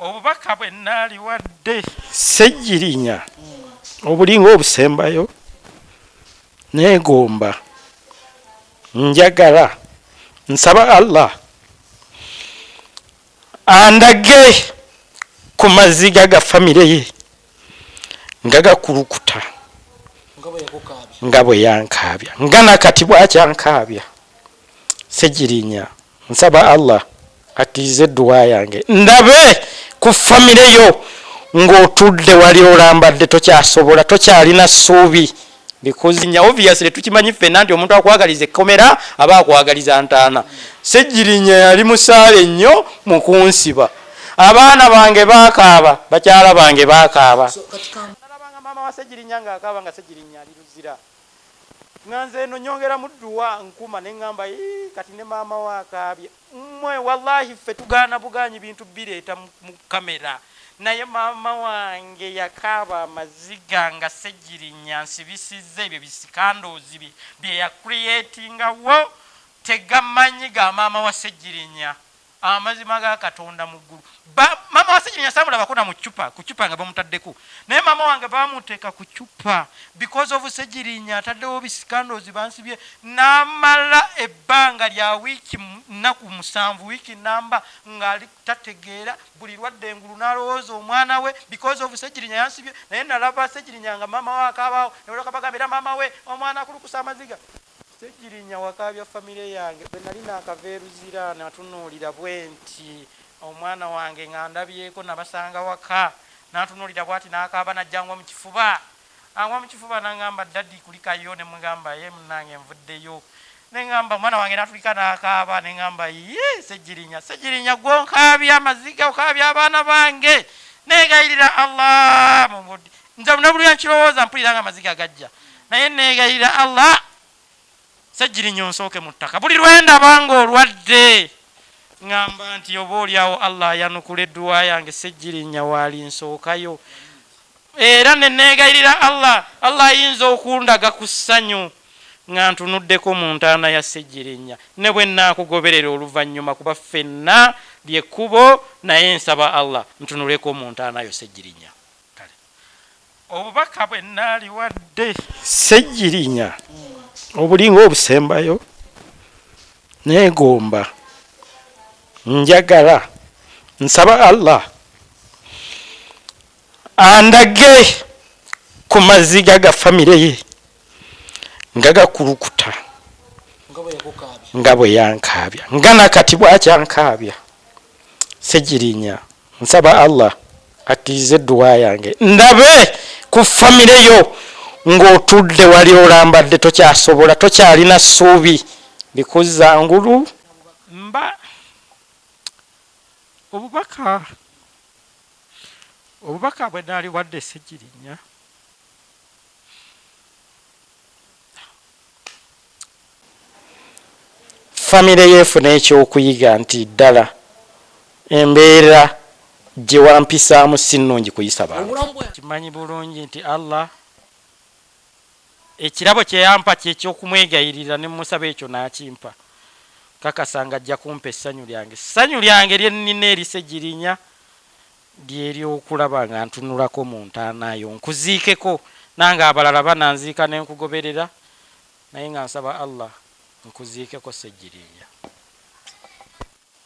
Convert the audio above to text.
obubaka bwe nnaaliwadde Ssegirinya obulinga obusembayo neegomba njagala nsaba Allah andage ku maziga ga famire ye nga gakulukuta nga bwe yankaabya nga nakati bwakyankaabya. Ssegirinya nsaba Allah akkirize edduwa yange ndabe ku famire yo ng'otudde wali olambadde tokyasobola tokyalina ssuubi bikuzinya obviously tukimanyi ffenna nti omuntu akwagaliza ekkomera aba akwagaliza ntaana. Ssegirinya yali musaale nnyo mu kunsiba, abaana bange baakaaba, bakyala bange baakaaba. Nalabanga maama wa Ssegirinya ng'akaaba nga Ssegirinya ali luzira, nga nze eno nyongera mu dduwa nkuma ne ŋŋamba kati ne maama we akaabye. Mmwe wallahi ffe tugaana bugaanyi bintu bireeta mu kamera, naye maama wange yakaaba amaziga nga Ssegirinya nsibisizza ebyo bisikandoozi bye yakureyetingawo tegamanyi ga maama wa Ssegirinya. Amazima ga Katonda mu ggulu. Maama wa Ssegirinya saamulabako na ku cupa nga bamutaddeko, naye maama wange baamuteeka ku cupa because of Ssegirinya ataddewo bisikandoozi bansibye. N'amala ebbanga lya wiiki nnaku 7 wiiki namba ng'ali tategeera, buli lwadde engulu n'alowooza omwana we because of Ssegirinya yansibye. Naye nalaba Ssegirinya nga maama we akaabawo nebaloka bagambira maama we omwana akulukusa amaziga. Ssegirinya wakaabya famire yange bwe nali naakaveeruzira natunuulira bwe nti omwana wange nga ndabyeko nabasanga waka natunuulira bwati n'akaaba najjangwa mu kifuba. Angwa mu kifuba n'angamba daddi kulikayo, ne mugamba ye munnange nvuddeyo. Ne ngamba omwana wange natulika n'akaaba, ne ngamba ye Ssegirinya gwonkaabya amaziga okaabya abaana bange. Neegayirira Allah mungudi nze munabulya nkirowooza mpulira nga amaziga gajja, naye neegayirira Allah Ssegirinya onsooke mu ttaka. Buli lwendaba ng'olwadde ngamba nti oba oliawo Allah yanukula edduwa yange Ssegirinya waali nsookayo. Era ne neegayirira Allah ayinza okundaga ku ssanyu nga ntunuddeko mu ntaana ya Ssegirinya ne bwe nnaakugoberera oluvannyuma, kuba ffenna lyekkubo, naye nsaba Allah ntunuleko mu ntaana yo Ssegirinya. Kale obubaka bwe nnaaliwadde Ssegirinya obulinga obusembayo neegomba njagala nsaba Allah andage ku maziga ga famire ye nga gakulukuta nga bwe yankaabya nga nakati bwakyankaabya. Ssegirinya nsaba Allah akkirize edduwa yange ndabe ku famire yo ng'otudde wali olambadde tokyasobola tokyalina ssuubi bikuzza ngulu. Mba obubaka bwe naaliwadde Ssegirinya famire yeefuna ekyokuyiga nti ddala embeera gye wampisaamu si nnungi kuyisa bantu. Kimanyi bulungi nti Allah ekirabo kye yampa kyekyokumwegayirira ne musaba ekyo n'akimpa. Kakasanga ajja kumpa essanyu lyange. Essanyu lyange lye nnina eri Ssegirinya ly'eryokulaba nga ntunulako mu ntaana yo nkuziikeko, nange abalala bananziika ne nkugoberera, naye nga nsaba Allah nkuziikeko Ssegirinya.